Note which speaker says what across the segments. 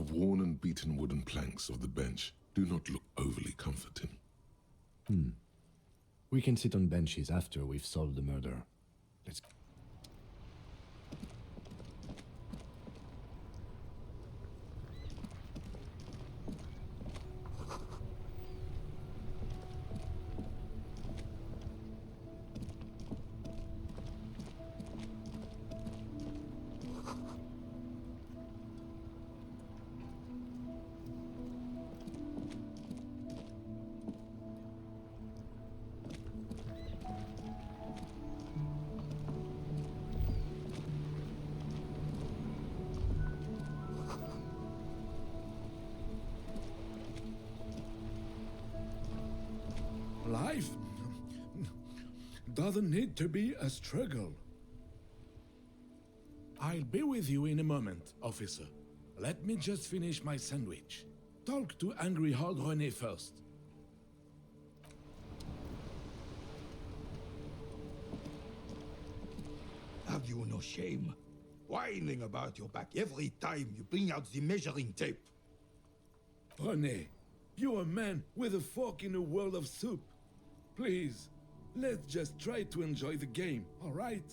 Speaker 1: The worn and beaten wooden planks of the bench do not look overly comforting.
Speaker 2: We can sit on benches after we've solved the murder. Let's...
Speaker 3: Life doesn't need to be a struggle. I'll be with you in a moment, officer. Let me just finish my sandwich. Talk to angry old René first.
Speaker 4: Have you no shame? Whining about your back every time you bring out the measuring tape.
Speaker 3: René, you're a man with a fork in a world of soup. Please, let's just try to enjoy the game, all right?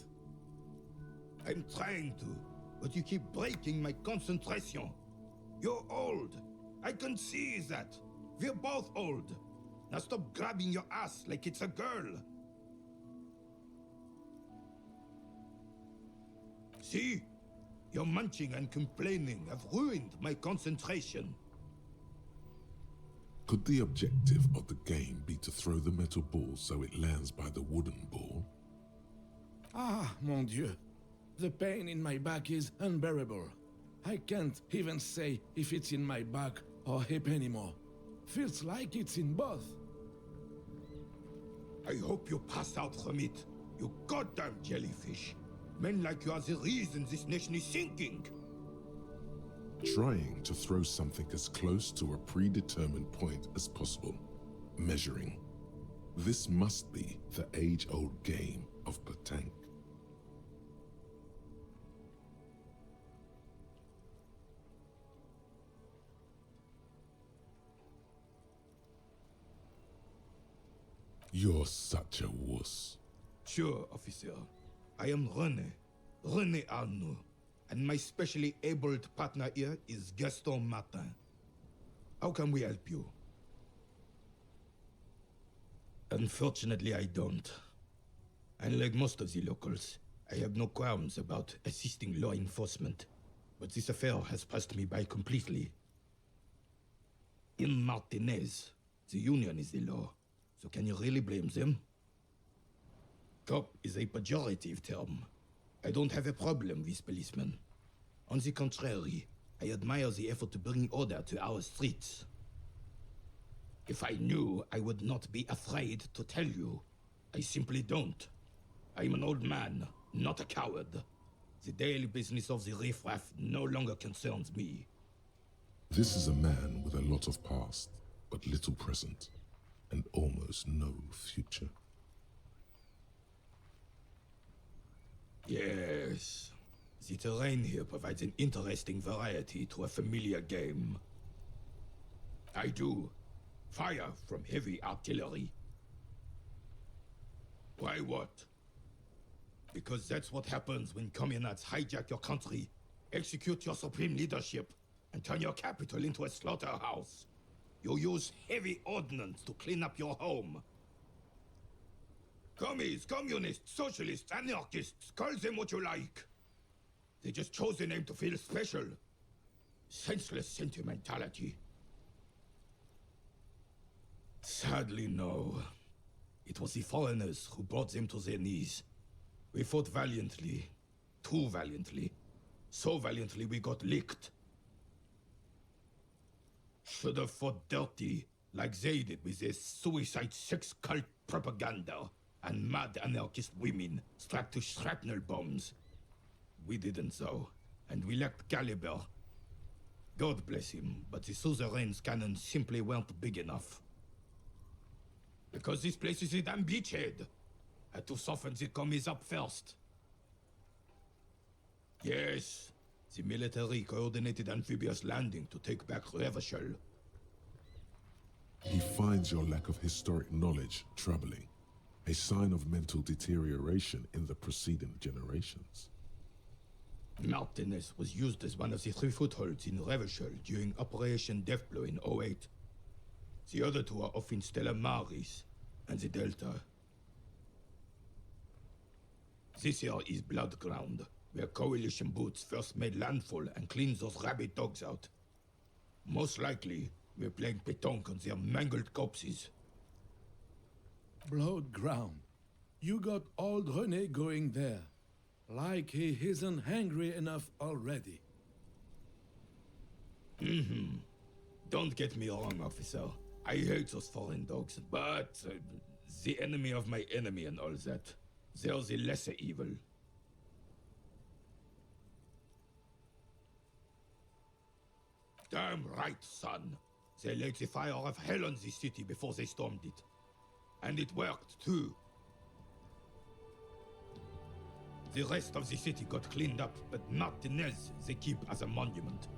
Speaker 4: I'm trying to, but you keep breaking my concentration. You're old. I can see that. We're both old. Now stop grabbing your ass like it's a girl. See? Your munching and complaining have ruined my concentration.
Speaker 1: Could the objective of the game be to throw the metal ball so it lands by the wooden ball?
Speaker 3: Ah, mon Dieu. The pain in my back is unbearable. I can't even say if it's in my back or hip anymore. Feels like it's in both.
Speaker 4: I hope you pass out from it, you goddamn jellyfish. Men like you are the reason this nation is sinking.
Speaker 1: Trying to throw something as close to a predetermined point as possible. Measuring. This must be the age-old game of petanque. You're such a wuss.
Speaker 4: Sure, officer. I am René Arnaud. And my specially abled partner here is Gaston Martin. How can we help you? Unfortunately, I don't. Unlike most of the locals, I have no qualms about assisting law enforcement. But this affair has passed me by completely. In Martinez, the union is the law. So can you really blame them? Cop is a pejorative term. I don't have a problem with policemen. On the contrary, I admire the effort to bring order to our streets. If I knew, I would not be afraid to tell you. I simply don't. I'm an old man, not a coward. The daily business of the riffraff no longer concerns me.
Speaker 1: This is a man with a lot of past, but little present, and almost no future.
Speaker 4: Yes. The terrain here provides an interesting variety to a familiar game. I do. Fire from heavy artillery. Why what? Because that's what happens when communards hijack your country, execute your supreme leadership, and turn your capital into a slaughterhouse. You use heavy ordnance to clean up your home. Commies, communists, socialists, anarchists, call them what you like. They just chose a name to feel special. Senseless sentimentality. Sadly, no. It was the foreigners who brought them to their knees. We fought valiantly. Too valiantly. So valiantly we got licked. Should have fought dirty, like they did with their suicide sex cult propaganda and mad anarchist women strapped to shrapnel bombs. We didn't though, and we lacked caliber. God bless him, but the suzerain's cannons simply weren't big enough. Because this place is a damn beachhead. Had to soften the commies up first. Yes, The military coordinated amphibious landing to take back Revachol.
Speaker 1: He finds your lack of historic knowledge troubling, a sign of mental deterioration in the preceding generations.
Speaker 4: Martinez was used as one of the 3 footholds in Revachol during Operation Deathblow in 08. The other 2 are off in Stella Maris and the Delta. This here is Blood Ground, where Coalition boots first made landfall and cleaned those rabid dogs out. Most likely, we're playing pétanque on their mangled corpses.
Speaker 3: Blood ground. You got old René going there. Like he isn't hungry enough already.
Speaker 4: Don't get me wrong, officer. I hate those foreign dogs, but the enemy of my enemy and all that. They're the lesser evil. Damn right, son. They laid the fire of hell on the city before they stormed it. And it worked, too. The rest of the city got cleaned up, but Martinez they keep as a monument.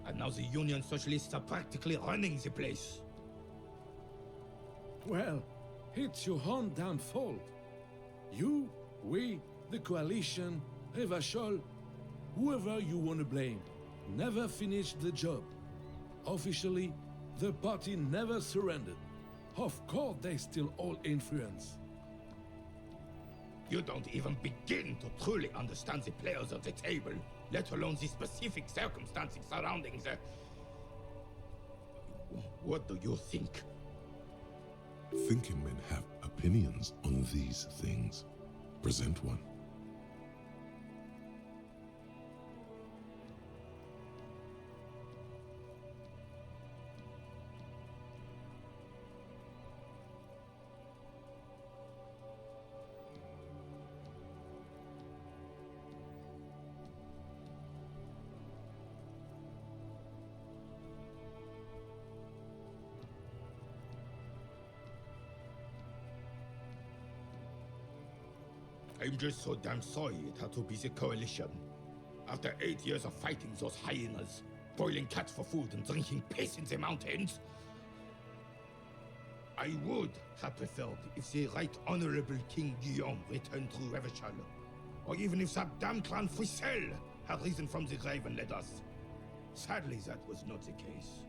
Speaker 4: And now the Union Socialists are practically running the place.
Speaker 3: Well, it's your own damn fault. You, we, the Coalition, Revachol, whoever you want to blame, never finished the job. Officially, the party never surrendered. Of course, they still all influence.
Speaker 4: You don't even begin to truly understand the players of the table, let alone the specific circumstances surrounding the... What do you think?
Speaker 1: Thinking men have opinions on these things. Present one.
Speaker 4: I'm just so damn sorry it had to be the Coalition. After 8 years of fighting those hyenas, boiling cats for food and drinking piss in the mountains, I would have preferred if the Right Honorable King Guillaume returned to Revachol, or even if that damn clan Frissel had risen from the grave and led us. Sadly, that was not the case.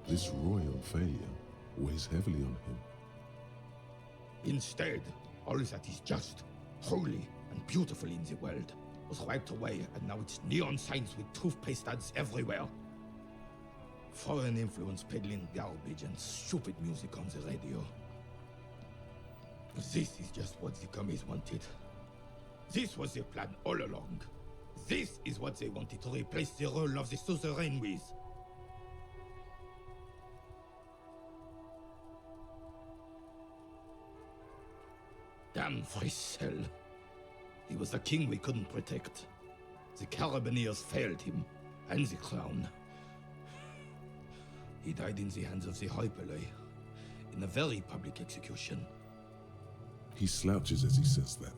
Speaker 1: This royal failure weighs heavily on him.
Speaker 4: Instead, all that is just, holy, and beautiful in the world was wiped away, and now it's neon signs with toothpaste ads everywhere. Foreign influence peddling garbage and stupid music on the radio. This is just what the commies wanted. This was their plan all along. This is what they wanted to replace the role of the suzerain with. Damn Frissel. He was the king we couldn't protect. The Carabineers failed him, and the crown. He died in the hands of the Hyperlay, in a very public execution.
Speaker 1: He slouches as he says that.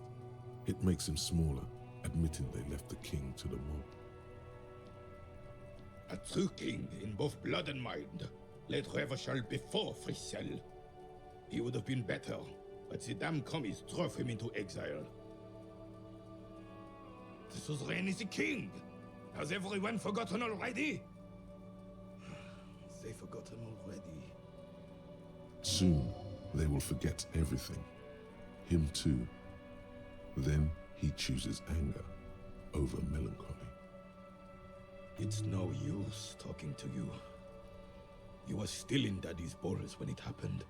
Speaker 1: It makes him smaller, admitting they left the king to the mob.
Speaker 4: A true king in both blood and mind led Revachol before Frissel. He would have been better, but the damn commies drove him into exile. The suzerain is the king! Has everyone forgotten already? They've forgotten already.
Speaker 1: Soon, they will forget everything. Him too. Then he chooses anger over melancholy.
Speaker 4: It's no use talking to you. You were still in Daddy's balls when it happened.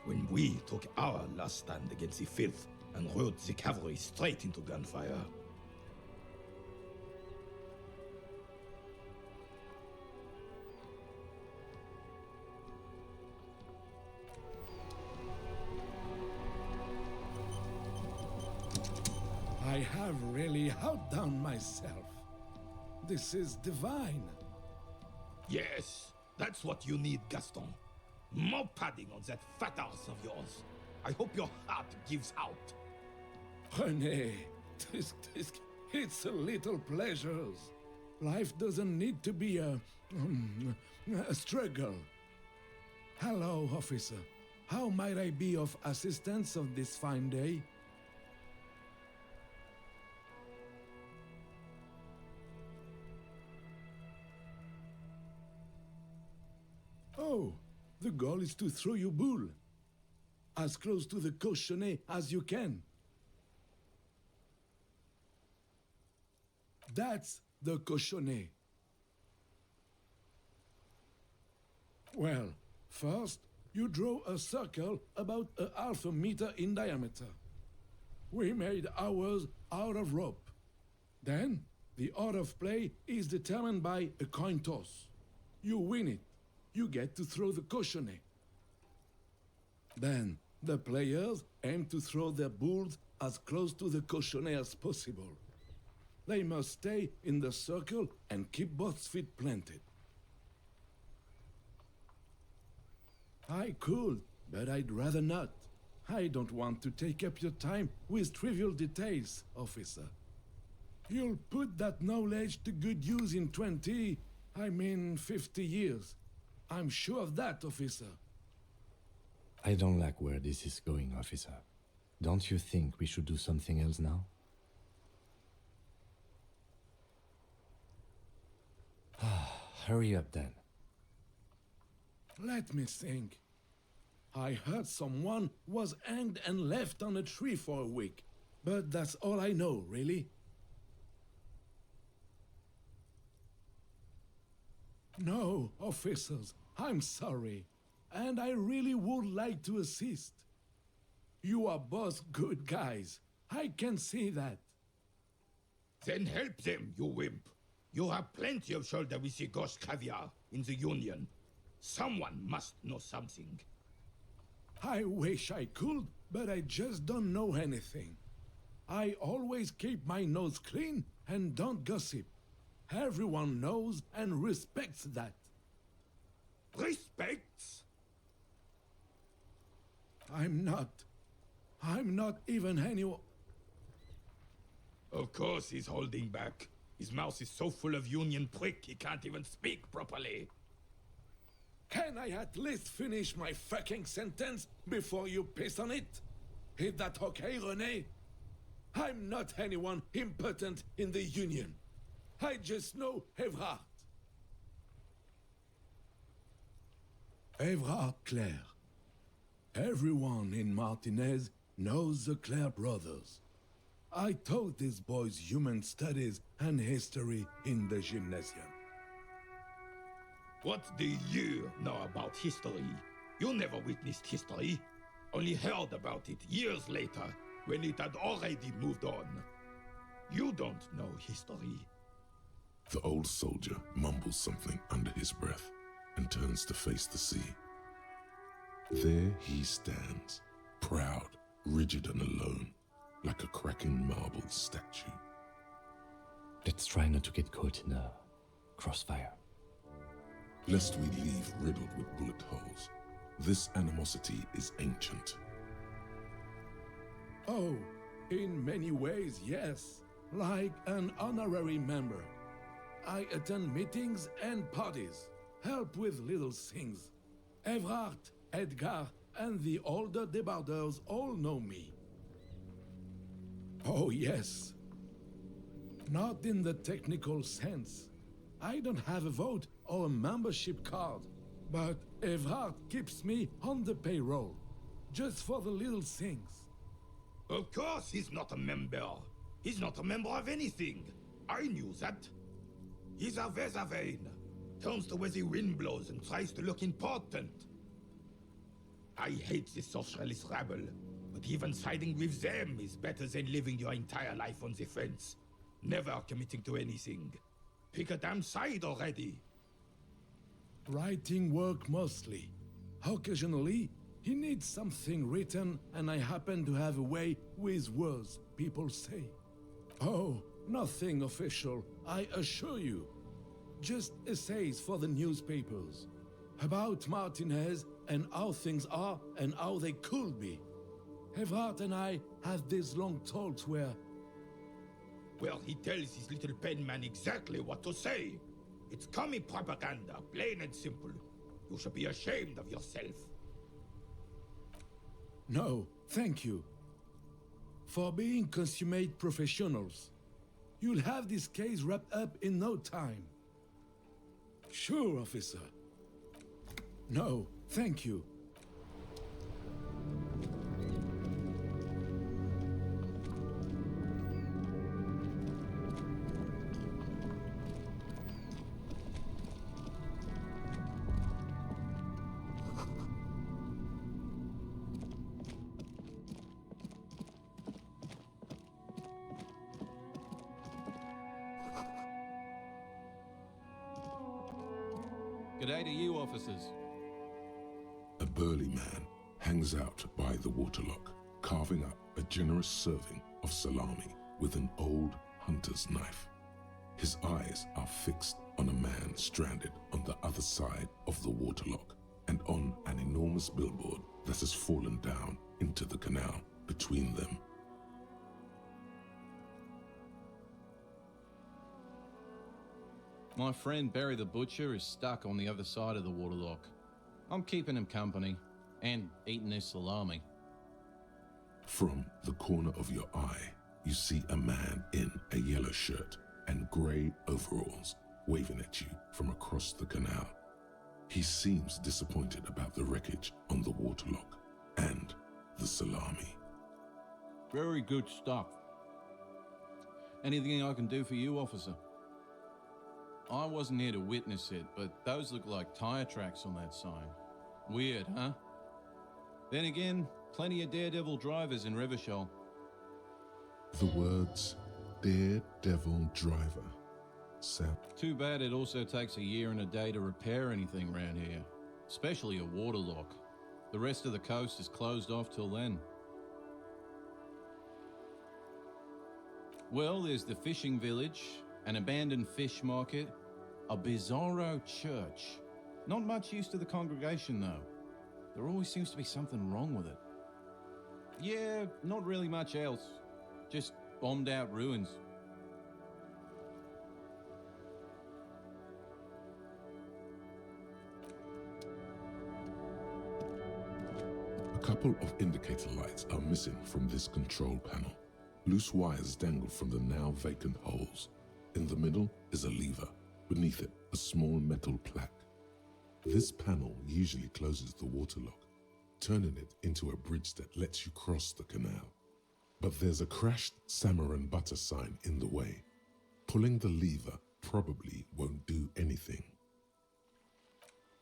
Speaker 4: When we took our last stand against the filth and rode the cavalry straight into gunfire.
Speaker 3: I have really outdone myself. This is divine.
Speaker 4: Yes, that's what you need, Gaston. More padding on that fat arse of yours. I hope your heart gives out.
Speaker 3: René, this It's a little pleasures. Life doesn't need to be a struggle. Hello, officer. How might I be of assistance on this fine day? Oh, the goal is to throw your bull as close to the cochonnet as you can. That's the cochonnet. Well, first, you draw a circle about a half a meter in diameter. We made ours out of rope. Then, the order of play is determined by a coin toss. You win it. You get to throw the cochonnet. Then, the players aim to throw their bulls as close to the cochonnet as possible. They must stay in the circle and keep both feet planted. I could, but I'd rather not. I don't want to take up your time with trivial details, officer. You'll put that knowledge to good use in 50 years. I'm sure of that, officer.
Speaker 2: I don't like where this is going, officer. Don't you think we should do something else now? Hurry up then.
Speaker 3: Let me think. I heard someone was hanged and left on a tree for a week, but that's all I know, really. No, officers, I'm sorry, and I really would like to assist. You are both good guys. I can see that.
Speaker 4: Then help them, you wimp. You have plenty of shoulder with your ghost caviar in the Union. Someone must know something.
Speaker 3: I wish I could, but I just don't know anything. I always keep my nose clean and don't gossip. Everyone knows and respects that.
Speaker 4: Respects?
Speaker 3: I'm not even anyone.
Speaker 4: Of course he's holding back. His mouth is so full of Union prick he can't even speak properly.
Speaker 3: Can I at least finish my fucking sentence before you piss on it? Is that okay, René? I'm not anyone important in the Union. I just know Evrard. Evrard Clare. Everyone in Martinez knows the Clare brothers. I taught these boys human studies and history in the gymnasium.
Speaker 4: What do you know about history? You never witnessed history, only heard about it years later when it had already moved on. You don't know history.
Speaker 1: The old soldier mumbles something under his breath and turns to face the sea. There he stands, proud, rigid and alone, like a cracking marble statue.
Speaker 2: Let's try not to get caught in a crossfire.
Speaker 1: Lest we leave riddled with bullet holes, this animosity is ancient.
Speaker 3: Oh, in many ways, yes. Like an honorary member. I attend meetings and parties, help with little things. Evrard, Edgar, and the older debarders all know me. Oh, yes. Not in the technical sense. I don't have a vote or a membership card, but Evrard keeps me on the payroll, just for the little things.
Speaker 4: Of course he's not a member. He's not a member of anything. I knew that. He's a Vezavane. Turns the way the wind blows and tries to look important. I hate the socialist rabble, but even siding with them is better than living your entire life on the fence, never committing to anything. Pick a damn side already.
Speaker 3: Writing work mostly. Occasionally, he needs something written, and I happen to have a way with words, people say. Oh, nothing official, I assure you. Just essays for the newspapers. About Martinez and how things are and how they could be. Evrard and I had these long talks where...
Speaker 4: Well, he tells his little penman exactly what to say. It's commie propaganda, plain and simple. You should be ashamed of yourself.
Speaker 3: No, thank you. For being consummate professionals, you'll have this case wrapped up in no time. Sure, officer. No, thank you.
Speaker 5: G'day to you, officers.
Speaker 1: A burly man hangs out by the waterlock, carving up a generous serving of salami with an old hunter's knife. His eyes are fixed on a man stranded on the other side of the waterlock and on an enormous billboard that has fallen down into the canal between them.
Speaker 5: My friend Barry the Butcher is stuck on the other side of the waterlock. I'm keeping him company and eating his salami.
Speaker 1: From the corner of your eye, you see a man in a yellow shirt and grey overalls waving at you from across the canal. He seems disappointed about the wreckage on the waterlock and the salami.
Speaker 5: Very good stuff. Anything I can do for you, officer? I wasn't here to witness it, but those look like tire tracks on that sign. Weird, huh? Then again, plenty of daredevil drivers in Revachol.
Speaker 1: The words Daredevil Driver sound.
Speaker 5: Too bad it also takes a year and a day to repair anything around here, especially a waterlock. The rest of the coast is closed off till then. Well, there's the fishing village, an abandoned fish market, a bizarro church. Not much use to the congregation, though. There always seems to be something wrong with it. Yeah, not really much else. Just bombed out ruins.
Speaker 1: A couple of indicator lights are missing from this control panel. Loose wires dangle from the now vacant holes. In the middle is a lever. Beneath it, a small metal plaque. This panel usually closes the waterlock, turning it into a bridge that lets you cross the canal. But there's a crashed salmon and butter sign in the way. Pulling the lever probably won't do anything.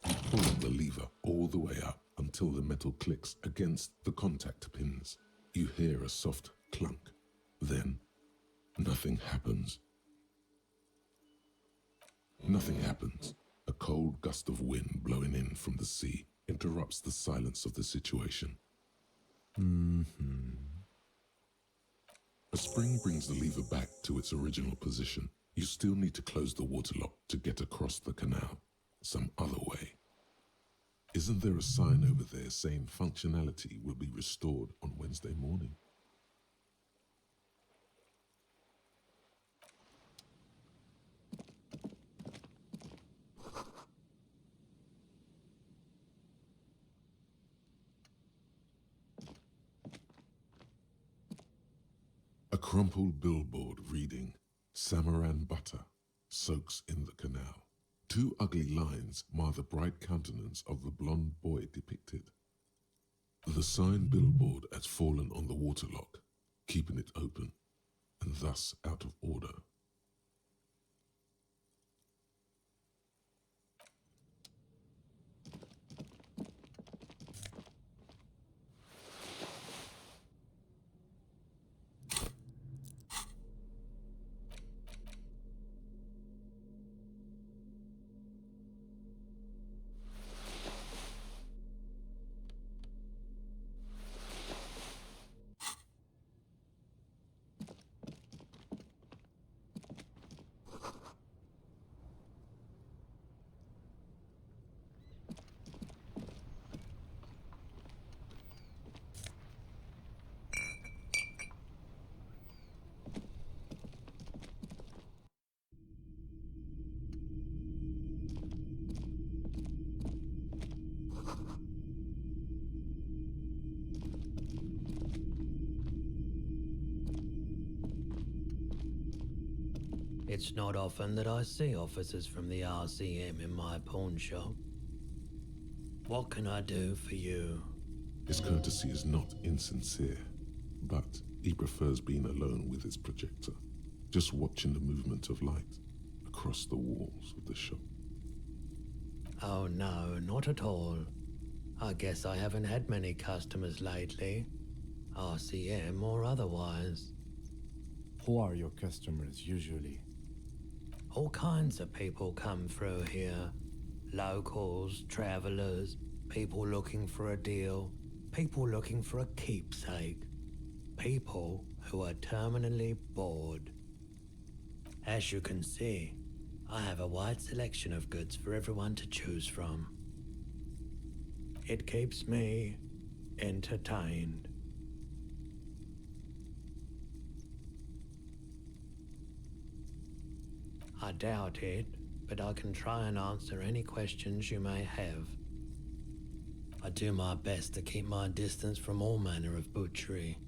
Speaker 1: You pull the lever all the way up until the metal clicks against the contact pins. You hear a soft clunk. Then, nothing happens. Nothing happens. A cold gust of wind blowing in from the sea interrupts the silence of the situation. A spring brings the lever back to its original position. You still need to close the waterlock to get across the canal, some other way. Isn't there a sign over there saying functionality will be restored on Wednesday morning? A crumpled billboard reading, Samaran butter soaks in the canal. Two ugly lines mar the bright countenance of the blonde boy depicted. The sign billboard has fallen on the waterlock, keeping it open, and thus out of order.
Speaker 6: It's not often that I see officers from the RCM in my pawn shop. What can I do for you?
Speaker 1: His courtesy is not insincere, but he prefers being alone with his projector, just watching the movement of light across the walls of the shop.
Speaker 6: Oh no, not at all. I guess I haven't had many customers lately, RCM or otherwise.
Speaker 2: Who are your customers usually?
Speaker 6: All kinds of people come through here. Locals, travelers, people looking for a deal, people looking for a keepsake, people who are terminally bored. As you can see, I have a wide selection of goods for everyone to choose from. It keeps me entertained. I doubt it, but I can try and answer any questions you may have. I do my best to keep my distance from all manner of butchery.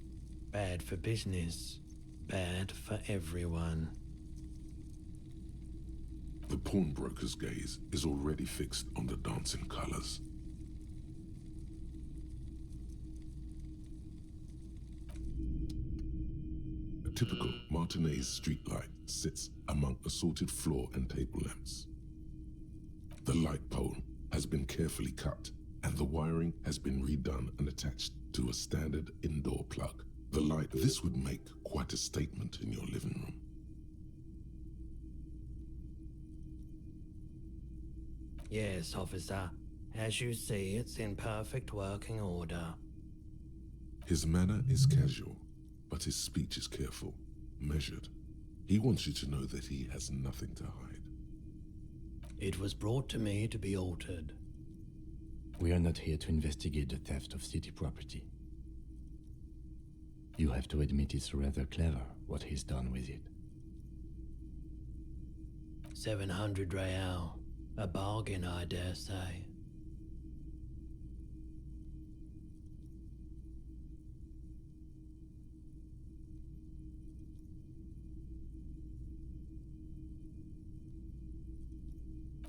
Speaker 6: Bad for business, bad for everyone.
Speaker 1: The pawnbroker's gaze is already fixed on the dancing colors. A typical Martinez streetlight sits among assorted floor and table lamps. The light pole has been carefully cut, and the wiring has been redone and attached to a standard indoor plug. This would make quite a statement in your living room.
Speaker 6: Yes, officer. As you see, it's in perfect working order.
Speaker 1: His manner is casual, but his speech is careful, measured. He wants you to know that he has nothing to hide.
Speaker 6: It was brought to me to be altered.
Speaker 2: We are not here to investigate the theft of city property. You have to admit it's rather clever what he's done with it.
Speaker 6: 700 real. A bargain, I dare say.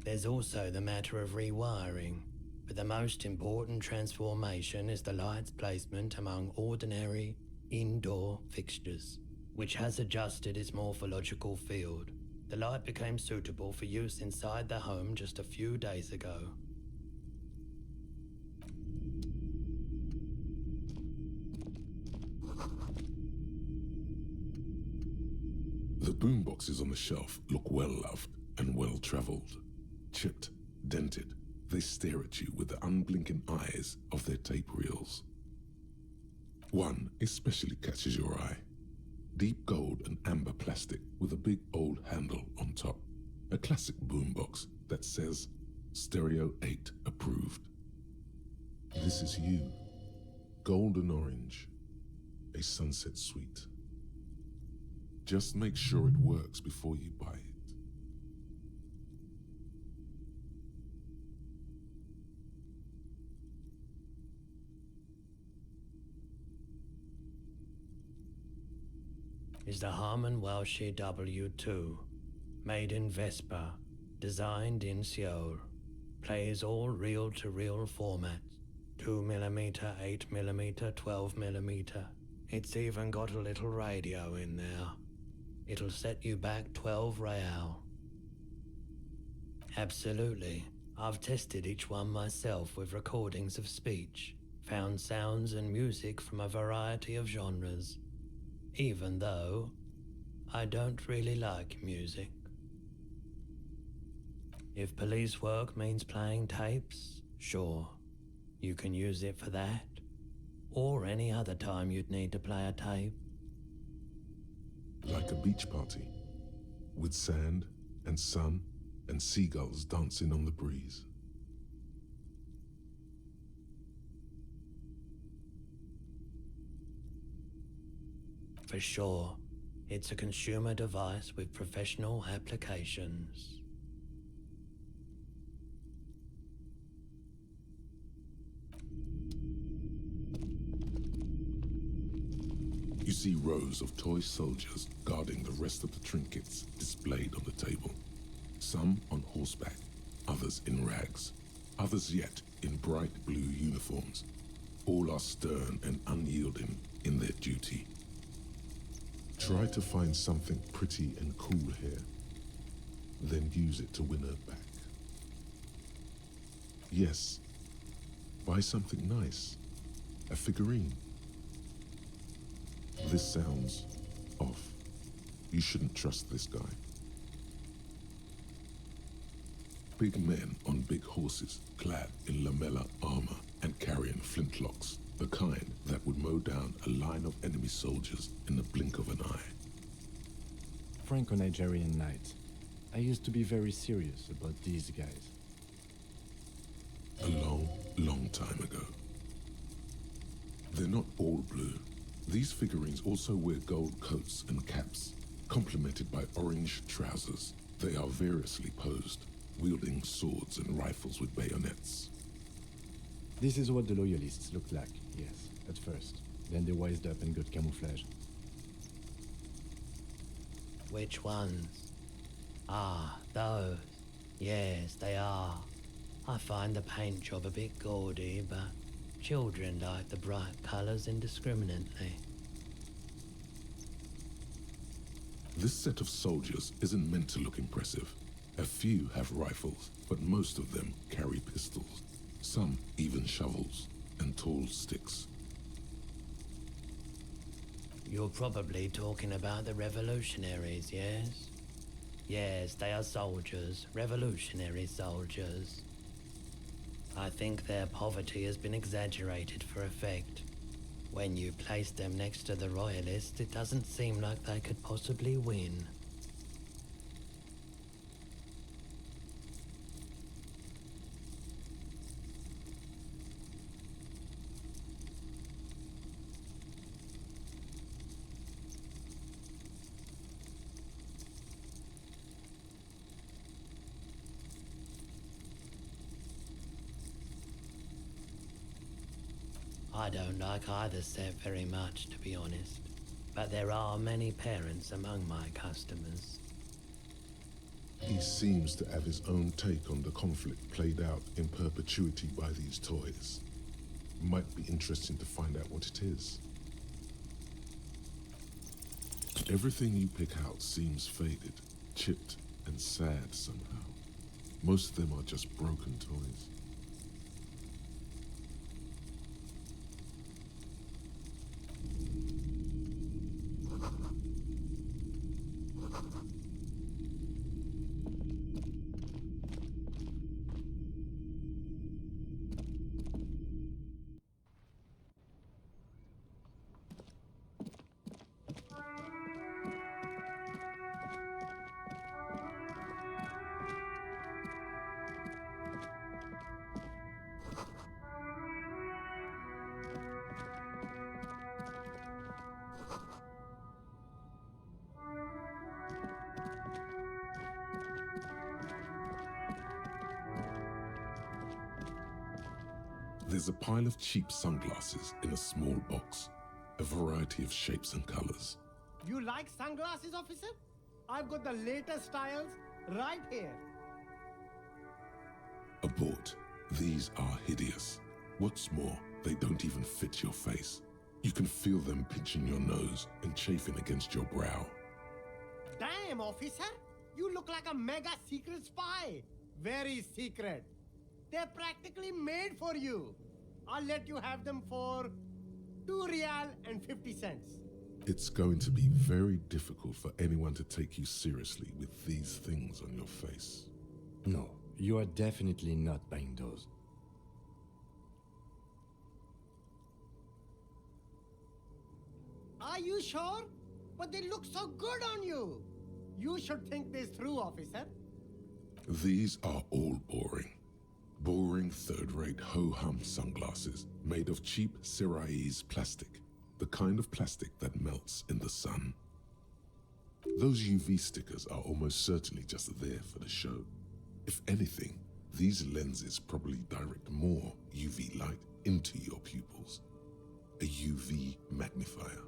Speaker 6: There's also the matter of rewiring, but the most important transformation is the light's placement among ordinary indoor fixtures, which has adjusted its morphological field. The light became suitable for use inside the home just a few days ago.
Speaker 1: The boomboxes on the shelf look well-loved and well-traveled. Chipped, dented, they stare at you with the unblinking eyes of their tape reels. One especially catches your eye. Deep gold and amber plastic with a big old handle on top. A classic boombox that says Stereo 8 approved. This is you. Golden orange. A sunset suite. Just make sure it works before you buy it.
Speaker 6: Is the Harman Welsh W2, made in Vespa, designed in Seoul, plays all reel-to-reel formats, 2mm, 8mm, 12mm. It's even got a little radio in there. It'll set you back 12 real. Absolutely. I've tested each one myself with recordings of speech, found sounds and music from a variety of genres. Even though I don't really like music. If police work means playing tapes, sure, you can use it for that, or any other time you'd need to play a tape.
Speaker 1: Like a beach party, with sand and sun and seagulls dancing on the breeze.
Speaker 6: For sure, it's a consumer device with professional applications.
Speaker 1: You see rows of toy soldiers guarding the rest of the trinkets displayed on the table. Some on horseback, others in rags, others yet in bright blue uniforms. All are stern and unyielding in their duty. Try to find something pretty and cool here, then use it to win her back. Yes, buy something nice, a figurine. This sounds off. You shouldn't trust this guy. Big men on big horses, clad in lamella armor and carrying flintlocks, the kind that would mow down a line of enemy soldiers in the blink of an eye.
Speaker 2: Franco-Nigerian knight. I used to be very serious about these guys.
Speaker 1: A long, long time ago. They're not all blue. These figurines also wear gold coats and caps, complemented by orange trousers. They are variously posed, wielding swords and rifles with bayonets.
Speaker 2: This is what the loyalists looked like, yes, at first. Then they wised up and got camouflage.
Speaker 6: Which ones? Ah, those. Yes, they are. I find the paint job a bit gaudy, but children like the bright colours indiscriminately.
Speaker 1: This set of soldiers isn't meant to look impressive. A few have rifles, but most of them carry pistols. Some even shovels and tall sticks.
Speaker 6: You're probably talking about the revolutionaries, yes? Yes, they are soldiers, revolutionary soldiers. I think their poverty has been exaggerated for effect. When you place them next to the royalists, it doesn't seem like they could possibly win. I don't like either set very much, to be honest. But there are many parents among my customers.
Speaker 1: He seems to have his own take on the conflict played out in perpetuity by these toys. Might be interesting to find out what it is. Everything you pick out seems faded, chipped, and sad somehow. Most of them are just broken toys. There's a pile of cheap sunglasses in a small box, a variety of shapes and colors.
Speaker 7: You like sunglasses, officer? I've got the latest styles right here.
Speaker 1: Abort. These are hideous. What's more, they don't even fit your face. You can feel them pinching your nose and chafing against your brow.
Speaker 7: Damn, officer! You look like a mega secret spy. Very secret. They're practically made for you. I'll let you have them for 2 real and 50 cents.
Speaker 1: It's going to be very difficult for anyone to take you seriously with these things on your face.
Speaker 2: No, you are definitely not buying those.
Speaker 7: Are you sure? But they look so good on you. You should think this through, officer.
Speaker 1: These are all boring. Boring third-rate ho-hum sunglasses made of cheap Syrahese plastic, the kind of plastic that melts in the sun. Those UV stickers are almost certainly just there for the show. If anything, these lenses probably direct more UV light into your pupils. A UV magnifier.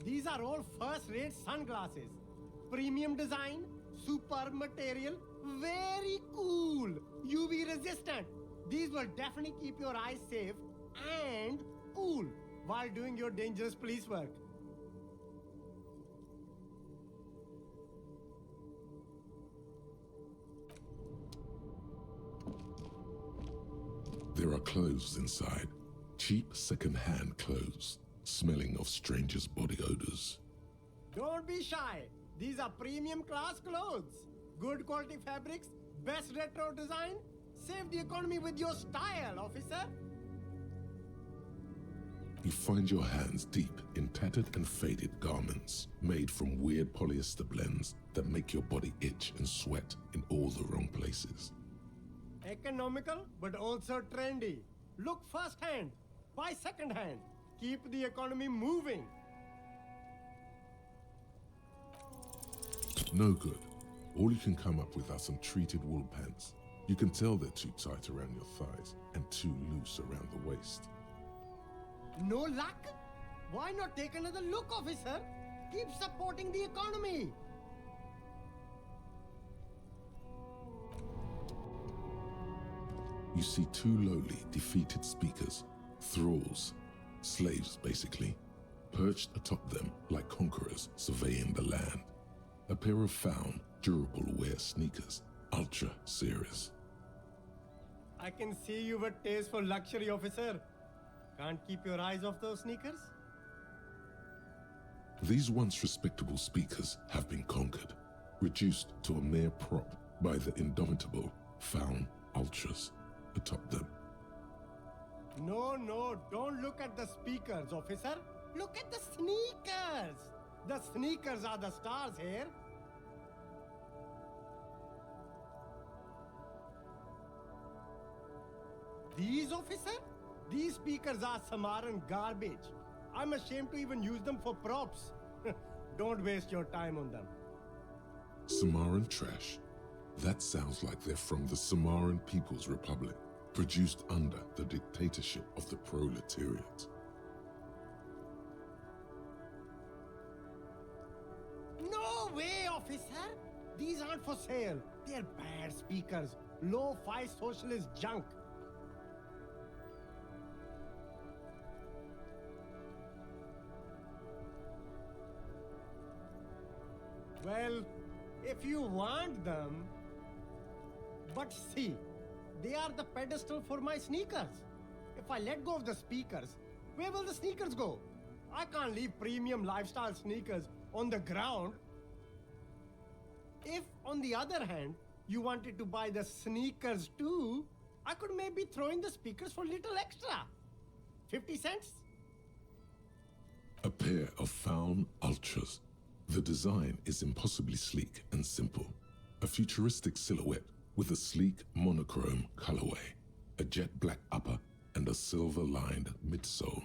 Speaker 7: These are all first-rate sunglasses. Premium design, super material, very cool, UV resistant. These will definitely keep your eyes safe and cool while doing your dangerous police work.
Speaker 1: There are clothes inside. Cheap second-hand clothes, smelling of strangers' body odors.
Speaker 7: Don't be shy. These are premium class clothes. Good quality fabrics, best retro design. Save the economy with your style, officer.
Speaker 1: You find your hands deep in tattered and faded garments made from weird polyester blends that make your body itch and sweat in all the wrong places.
Speaker 7: Economical, but also trendy. Look first-hand, buy second-hand. Keep the economy moving.
Speaker 1: No good. All you can come up with are some treated wool pants. You can tell they're too tight around your thighs and too loose around the waist.
Speaker 7: No luck? Why not take another look, officer? Keep supporting the economy.
Speaker 1: You see two lowly, defeated speakers, thralls, slaves basically, perched atop them like conquerors surveying the land. A pair of found, durable wear sneakers, ultra series.
Speaker 7: I can see you with taste for luxury, officer. Can't keep your eyes off those sneakers?
Speaker 1: These once respectable speakers have been conquered, reduced to a mere prop by the indomitable found ultras atop them.
Speaker 7: No, don't look at the speakers, officer. Look at the sneakers. The sneakers are the stars here. These, officer? These speakers are Samaran garbage. I'm ashamed to even use them for props. Don't waste your time on them.
Speaker 1: Samaran trash. That sounds like they're from the Samaran People's Republic, produced under the dictatorship of the proletariat.
Speaker 7: No way, officer! These aren't for sale. They're bad speakers. Low-fi socialist junk. Well, if you want them... But see, they are the pedestal for my sneakers. If I let go of the speakers, where will the sneakers go? I can't leave premium lifestyle sneakers on the ground. If, on the other hand, you wanted to buy the sneakers too, I could maybe throw in the speakers for little extra. 50 cents?
Speaker 1: A pair of found ultras. The design is impossibly sleek and simple. A futuristic silhouette with a sleek monochrome colorway, a jet black upper, and a silver-lined midsole.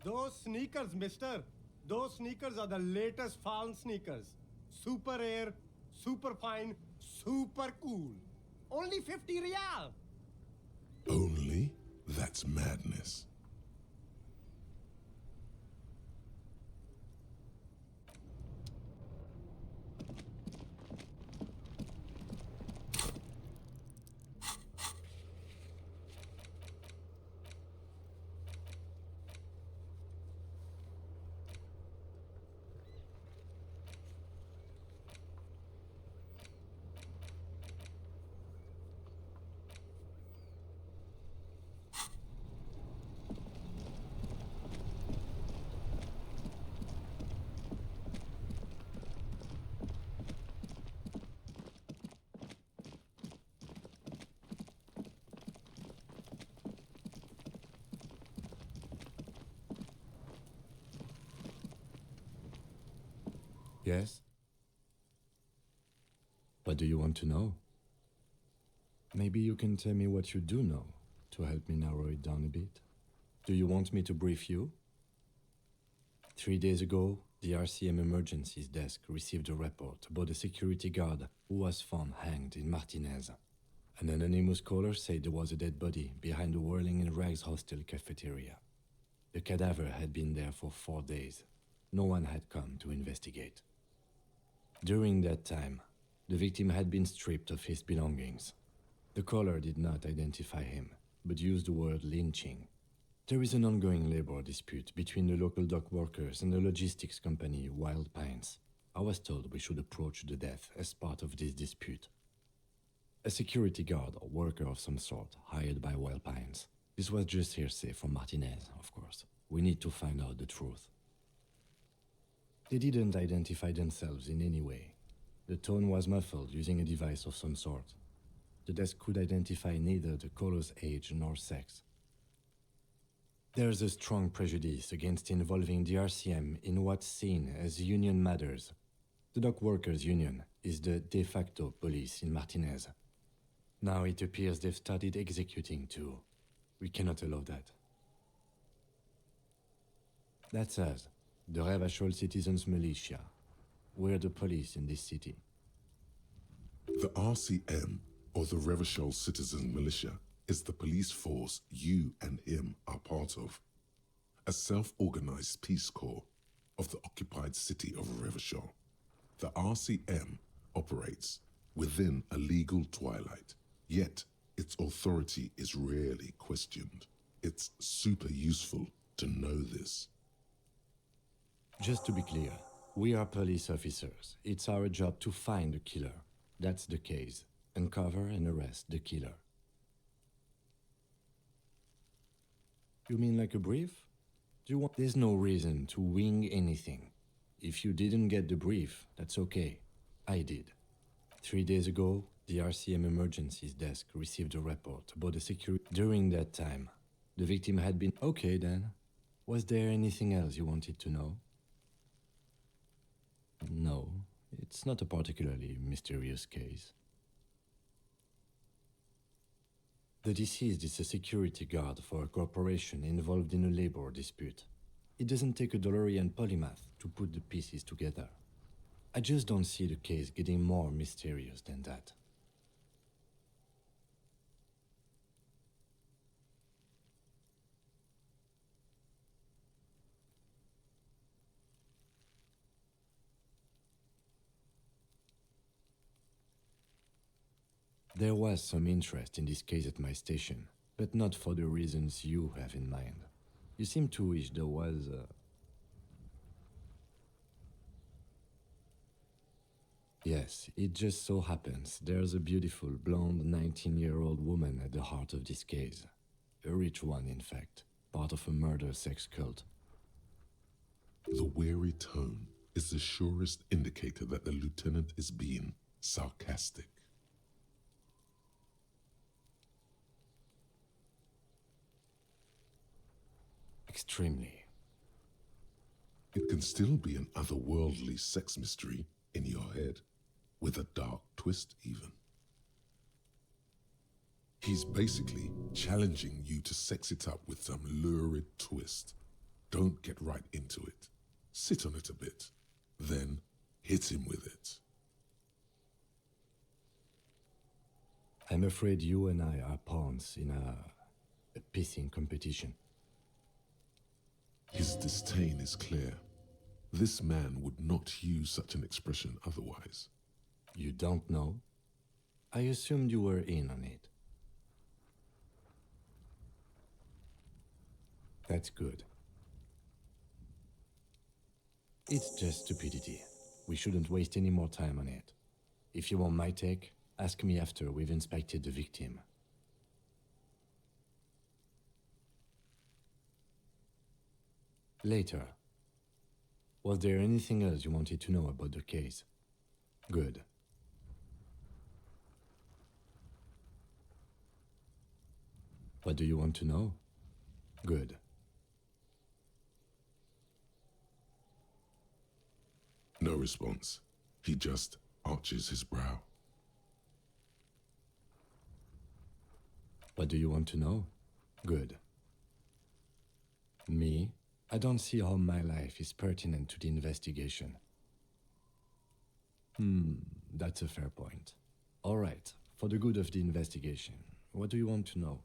Speaker 7: Those sneakers, mister. Those sneakers are the latest found sneakers. Super air, super fine, super cool. Only 50 real.
Speaker 1: Only? That's madness.
Speaker 2: Yes? What do you want to know? Maybe you can tell me what you do know to help me narrow it down a bit. Do you want me to brief you? 3 days ago, the RCM Emergencies Desk received a report about a security guard who was found hanged in Martinez. An anonymous caller said there was a dead body behind the Whirling in Rags hostel cafeteria. The cadaver had been there for 4 days. no one had come to investigate. During that time, the victim had been stripped of his belongings. The caller did not identify him, but used the word lynching. There is an ongoing labor dispute between the local dock workers and the logistics company Wild Pines. I was told we should approach the death as part of this dispute. A security guard or worker of some sort hired by Wild Pines. This was just hearsay from Martinez, of course. We need to find out the truth. They didn't identify themselves in any way. The tone was muffled using a device of some sort. The desk could identify neither the caller's age nor sex. There's a strong prejudice against involving the RCM in what's seen as union matters. The dock workers' union is the de facto police in Martinez. Now it appears they've started executing too. We cannot allow that. That's us, the Revachol Citizens Militia. We're the police in this city.
Speaker 1: The RCM, or the Revachol Citizen Militia, is the police force you and him are part of. A self-organized peace corps of the occupied city of Revachol. The RCM operates within a legal twilight, yet its authority is rarely questioned. It's super useful to know this.
Speaker 2: Just to be clear, we are police officers. It's our job to find the killer. That's the case. Uncover and arrest the killer. You mean like a brief? Do you want... There's no reason to wing anything. If you didn't get the brief, that's okay. I did. 3 days ago, the RCM emergencies desk received a report about the security. During that time, the victim had been... Okay then. Was there anything else you wanted to know? No, it's not a particularly mysterious case. The deceased is a security guard for a corporation involved in a labor dispute. It doesn't take a DeLorean polymath to put the pieces together. I just don't see the case getting more mysterious than that. There was some interest in this case at my station, but not for the reasons you have in mind. You seem to wish there was Yes, it just so happens there's a beautiful blonde 19-year-old woman at the heart of this case. A rich one, in fact, part of a murder sex cult.
Speaker 1: The weary tone is the surest indicator that the lieutenant is being sarcastic.
Speaker 2: Extremely.
Speaker 1: It can still be an otherworldly sex mystery in your head, with a dark twist even. He's basically challenging you to sex it up with some lurid twist. Don't get right into it. Sit on it a bit, then hit him with it.
Speaker 2: I'm afraid you and I are pawns in a pissing competition.
Speaker 1: His disdain is clear. This man would not use such an expression otherwise.
Speaker 2: You don't know? I assumed you were in on it. That's good. It's just stupidity. We shouldn't waste any more time on it. If you want my take, ask me after we've inspected the victim. Later. Was there anything else you wanted to know about the case? Good. What do you want to know? Good.
Speaker 1: No response. He just arches his brow.
Speaker 2: What do you want to know? Good. Me? I don't see how my life is pertinent to the investigation. That's a fair point. All right, for the good of the investigation, what do you want to know?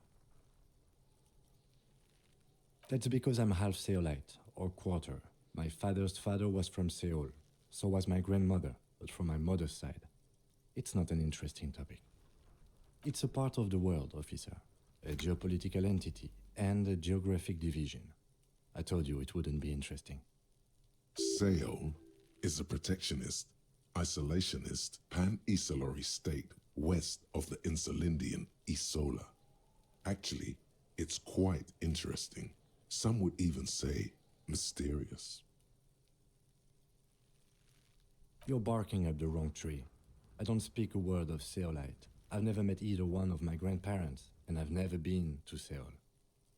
Speaker 2: That's because I'm half Seolite, or quarter. My father's father was from Seoul. So was my grandmother, but from my mother's side. It's not an interesting topic. It's a part of the world, officer. A geopolitical entity and a geographic division. I told you it wouldn't be interesting.
Speaker 1: Seoul is a protectionist, isolationist, pan-Isolari state west of the Insulindian Isola. Actually, it's quite interesting. Some would even say mysterious.
Speaker 2: You're barking up the wrong tree. I don't speak a word of Seolite. I've never met either one of my grandparents, and I've never been to Seoul.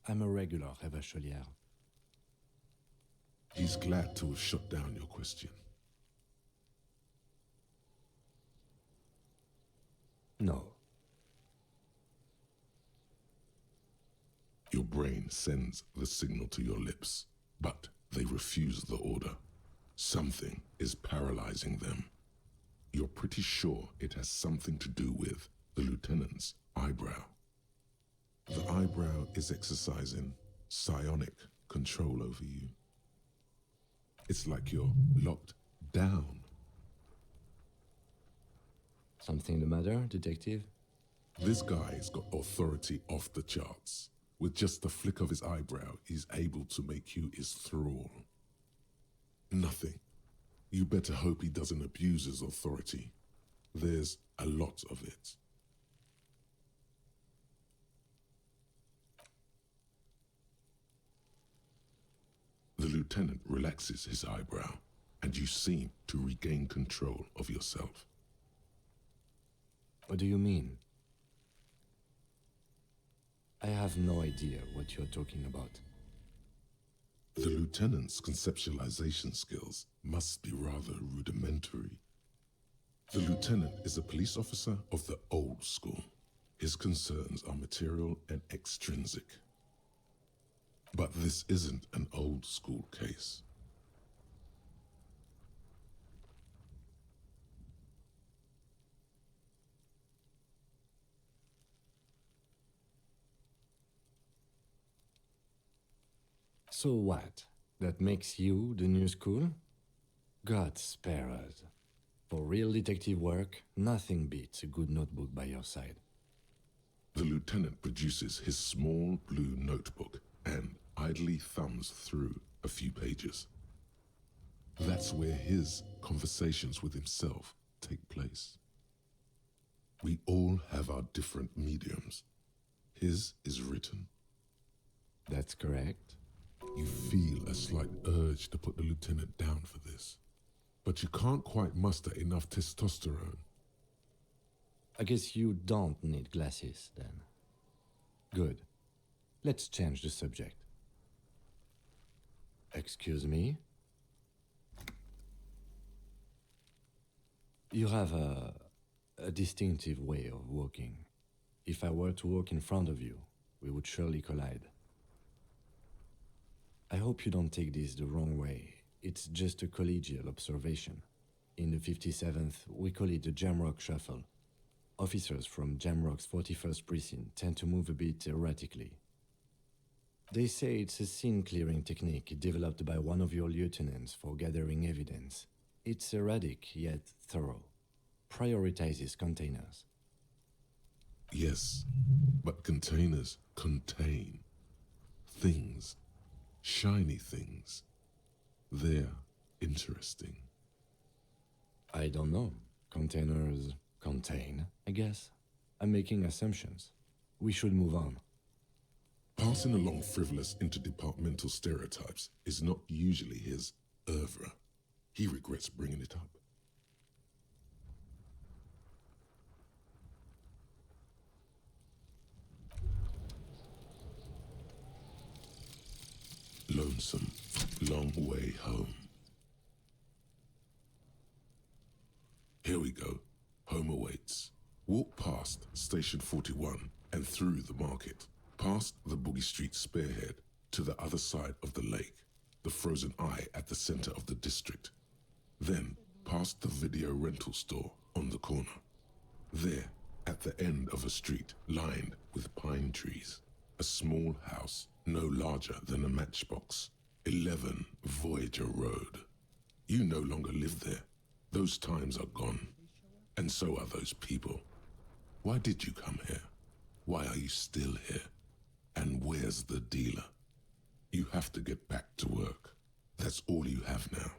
Speaker 2: I'm a regular Revacholière.
Speaker 1: He's glad to have shut down your question.
Speaker 2: No.
Speaker 1: Your brain sends the signal to your lips, but they refuse the order. Something is paralyzing them. You're pretty sure it has something to do with the lieutenant's eyebrow. The eyebrow is exercising psionic control over you. It's like you're locked down.
Speaker 2: Something the matter, detective?
Speaker 1: This guy's got authority off the charts. With just the flick of his eyebrow, he's able to make you his thrall. Nothing. You better hope he doesn't abuse his authority. There's a lot of it. The lieutenant relaxes his eyebrow, and you seem to regain control of yourself.
Speaker 2: What do you mean? I have no idea what you're talking about.
Speaker 1: The lieutenant's conceptualization skills must be rather rudimentary. The lieutenant is a police officer of the old school. His concerns are material and extrinsic. But this isn't an old school case.
Speaker 2: So what? That makes you the new school? God spare us. For real detective work, nothing beats a good notebook by your side.
Speaker 1: The lieutenant produces his small blue notebook and idly thumbs through a few pages. That's where his conversations with himself take place. We all have our different mediums. His is written.
Speaker 2: That's correct.
Speaker 1: You feel a slight urge to put the lieutenant down for this, but you can't quite muster enough testosterone.
Speaker 2: I guess you don't need glasses, then. Good. Let's change the subject. Excuse me? You have a distinctive way of walking. If I were to walk in front of you, we would surely collide. I hope you don't take this the wrong way. It's just a collegial observation. In the 57th, we call it the Jamrock Shuffle. Officers from Jamrock's 41st Precinct tend to move a bit erratically. They say it's a scene-clearing technique developed by one of your lieutenants for gathering evidence. It's erratic, yet thorough. Prioritizes containers.
Speaker 1: Yes, but containers contain things. Shiny things. They're interesting.
Speaker 2: I don't know. Containers contain, I guess. I'm making assumptions. We should move on.
Speaker 1: Passing along frivolous interdepartmental stereotypes is not usually his oeuvre. He regrets bringing it up. Lonesome, long way home. Here we go. Home awaits. Walk past Station 41 and through the market, past the Boogie Street spearhead to the other side of the lake, the frozen eye at the center of the district. Then past the video rental store on the corner. There, at the end of a street lined with pine trees, a small house no larger than a matchbox, 11 Voyager Road. You no longer live there. Those times are gone. And so are those people. Why did you come here? Why are you still here? And where's the dealer? You have to get back to work. That's all you have now.